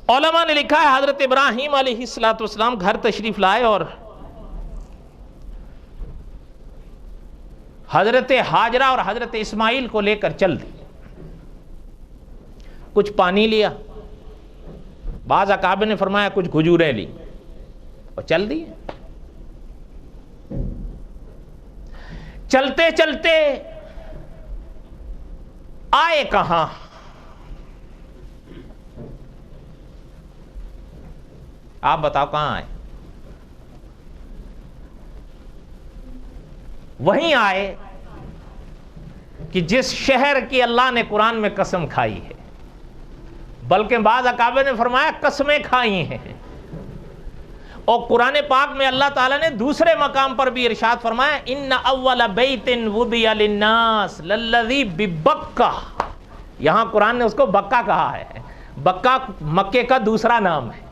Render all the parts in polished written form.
علماء نے لکھا ہے حضرت ابراہیم علیہ السلام گھر تشریف لائے اور حضرت ہاجرہ اور حضرت اسماعیل کو لے کر چل دی. کچھ پانی لیا، بعض اکابر نے فرمایا کچھ کھجوریں لی اور چل دی. چلتے چلتے آئے کہاں؟ آپ بتاؤ کہاں آئے؟ وہیں آئے کہ جس شہر کی اللہ نے قرآن میں قسم کھائی ہے، بلکہ بعض اکابر نے فرمایا قسمیں کھائی ہیں. اور قرآن پاک میں اللہ تعالیٰ نے دوسرے مقام پر بھی ارشاد فرمایا ان اول بیت وضع للناس للذی ببکہ. یہاں قرآن نے اس کو بکہ کہا ہے. بکہ مکے کا دوسرا نام ہے.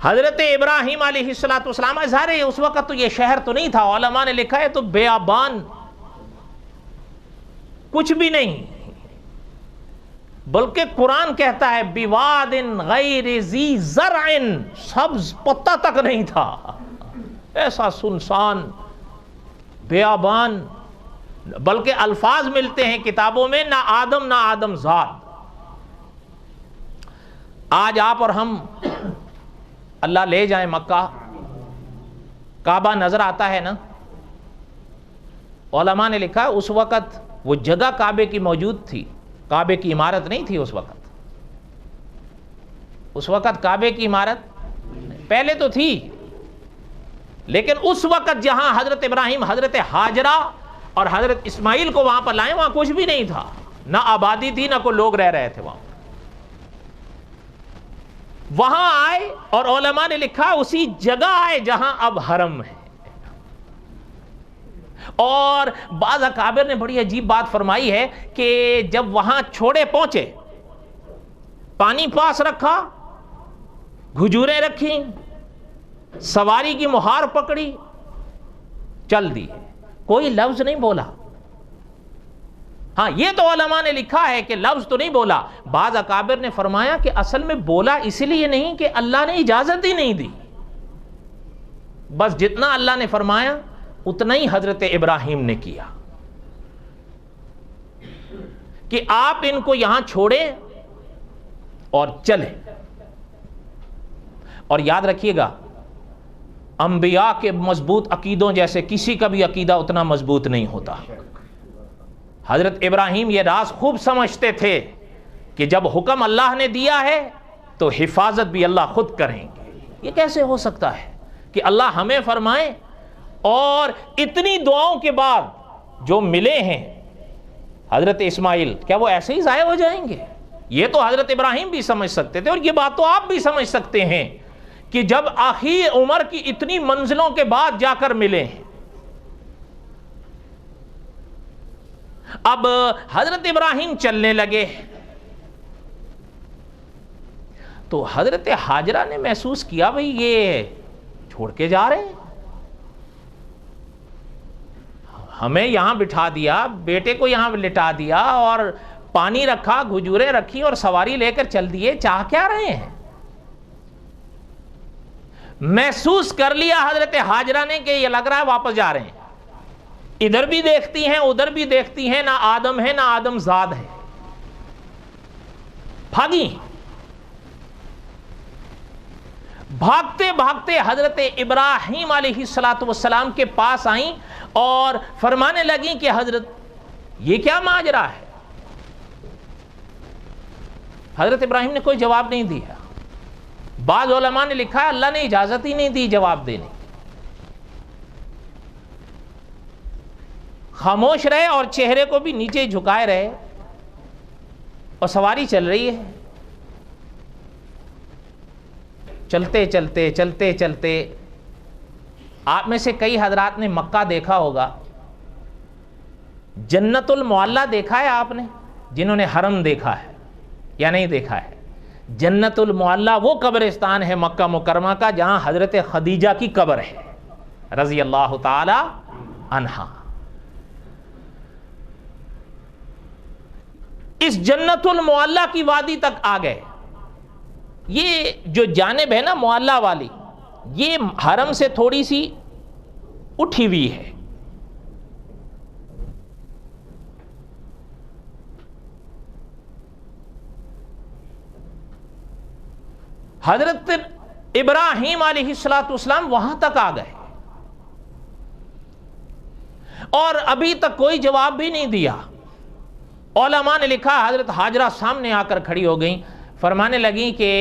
حضرت ابراہیم علیہ السلام ظاہر ہے اس وقت تو یہ شہر تو نہیں تھا. علماء نے لکھا ہے تو بیابان، کچھ بھی نہیں، بلکہ قرآن کہتا ہے بواد غیر ذی زرع، سبز پتا تک نہیں تھا. ایسا سنسان بیابان. بلکہ الفاظ ملتے ہیں کتابوں میں نہ آدم زاد. آج آپ اور ہم اللہ لے جائیں مکہ، کعبہ نظر آتا ہے نا. علماء نے لکھا اس وقت وہ جگہ کعبے کی موجود تھی، کعبے کی عمارت نہیں تھی. اس وقت کعبے کی عمارت پہلے تو تھی، لیکن اس وقت جہاں حضرت ابراہیم حضرت ہاجرہ اور حضرت اسماعیل کو وہاں پر لائے وہاں کچھ بھی نہیں تھا، نہ آبادی تھی نہ کوئی لوگ رہ رہے تھے وہاں. وہاں آئے اور علماء نے لکھا اسی جگہ آئے جہاں اب حرم ہے. اور بعض اکابر نے بڑی عجیب بات فرمائی ہے کہ جب وہاں چھوڑے پہنچے، پانی پاس رکھا، کھجوریں رکھی، سواری کی مہار پکڑی، چل دی، کوئی لفظ نہیں بولا. ہاں یہ تو علماء نے لکھا ہے کہ لفظ تو نہیں بولا. بعض اکابر نے فرمایا کہ اصل میں بولا اس لیے نہیں کہ اللہ نے اجازت ہی نہیں دی، بس جتنا اللہ نے فرمایا اتنا ہی حضرت ابراہیم نے کیا کہ آپ ان کو یہاں چھوڑیں اور چلیں. اور یاد رکھیے گا انبیاء کے مضبوط عقیدوں جیسے کسی کا بھی عقیدہ اتنا مضبوط نہیں ہوتا. حضرت ابراہیم یہ راز خوب سمجھتے تھے کہ جب حکم اللہ نے دیا ہے تو حفاظت بھی اللہ خود کریں گے. یہ کیسے ہو سکتا ہے کہ اللہ ہمیں فرمائے اور اتنی دعاؤں کے بعد جو ملے ہیں حضرت اسماعیل کیا وہ ایسے ہی ضائع ہو جائیں گے؟ یہ تو حضرت ابراہیم بھی سمجھ سکتے تھے اور یہ بات تو آپ بھی سمجھ سکتے ہیں کہ جب آخر عمر کی اتنی منزلوں کے بعد جا کر ملے ہیں. اب حضرت ابراہیم چلنے لگے تو حضرت ہاجرہ نے محسوس کیا بھئی یہ چھوڑ کے جا رہے ہیں، ہمیں یہاں بٹھا دیا، بیٹے کو یہاں لٹا دیا اور پانی رکھا، کھجوریں رکھی اور سواری لے کر چل دیے، چاہ کیا رہے ہیں؟ محسوس کر لیا حضرت ہاجرہ نے کہ یہ لگ رہا ہے واپس جا رہے ہیں. ادھر بھی دیکھتی ہیں ادھر بھی دیکھتی ہیں، نہ آدم ہے نہ آدم زاد ہے. بھاگی، بھاگتے بھاگتے حضرت ابراہیم علیہ السلام کے پاس آئیں اور فرمانے لگیں کہ حضرت یہ کیا ماجرا ہے؟ حضرت ابراہیم نے کوئی جواب نہیں دیا. بعض علماء نے لکھا ہے اللہ نے اجازت ہی نہیں دی جواب دینے، خاموش رہے اور چہرے کو بھی نیچے جھکائے رہے اور سواری چل رہی ہے. چلتے چلتے چلتے چلتے آپ میں سے کئی حضرات نے مکہ دیکھا ہوگا، جنت المعلیٰ دیکھا ہے آپ نے؟ جنہوں نے حرم دیکھا ہے یا نہیں دیکھا ہے؟ جنت المعلیٰ وہ قبرستان ہے مکہ مکرمہ کا جہاں حضرت خدیجہ کی قبر ہے رضی اللہ تعالی عنہا. اس جنت المعلی کی وادی تک آ گئے. یہ جو جانب ہے نا معلی والی، یہ حرم سے تھوڑی سی اٹھی ہوئی ہے. حضرت ابراہیم علیہ السلام وہاں تک آ گئے اور ابھی تک کوئی جواب بھی نہیں دیا. علماء نے لکھا حضرت ہاجرہ سامنے آ کر کھڑی ہو گئیں، فرمانے لگیں کہ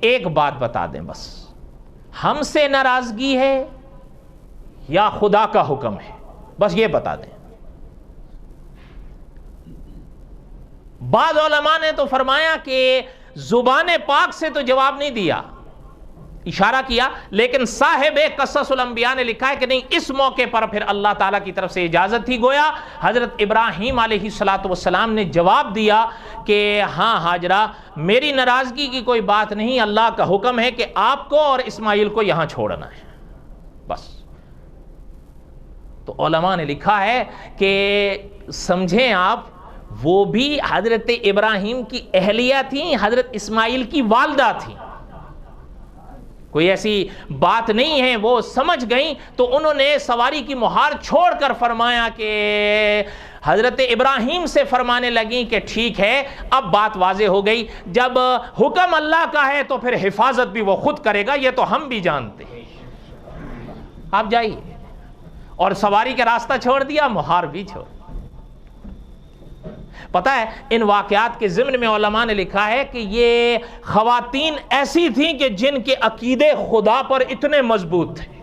ایک بات بتا دیں، بس ہم سے ناراضگی ہے یا خدا کا حکم ہے، بس یہ بتا دیں. بعض علماء نے تو فرمایا کہ زبان پاک سے تو جواب نہیں دیا، اشارہ کیا، لیکن صاحب قصص الانبیاء نے لکھا ہے کہ نہیں، اس موقع پر پھر اللہ تعالیٰ کی طرف سے اجازت تھی. گویا حضرت ابراہیم علیہ السلام نے جواب دیا کہ ہاں ہاجرہ، میری ناراضگی کی کوئی بات نہیں، اللہ کا حکم ہے کہ آپ کو اور اسماعیل کو یہاں چھوڑنا ہے، بس. تو علماء نے لکھا ہے کہ سمجھیں آپ، وہ بھی حضرت ابراہیم کی اہلیہ تھیں، حضرت اسماعیل کی والدہ تھیں، کوئی ایسی بات نہیں ہے. وہ سمجھ گئیں تو انہوں نے سواری کی مہار چھوڑ کر فرمایا کہ حضرت ابراہیم سے فرمانے لگیں کہ ٹھیک ہے، اب بات واضح ہو گئی، جب حکم اللہ کا ہے تو پھر حفاظت بھی وہ خود کرے گا، یہ تو ہم بھی جانتے ہیں، آپ جائیے. اور سواری کا راستہ چھوڑ دیا، مہار بھی چھوڑ. پتہ ہے ان واقعات کے ضمن میں علماء نے لکھا ہے کہ یہ خواتین ایسی تھیں کہ جن کے عقیدے خدا پر اتنے مضبوط تھے،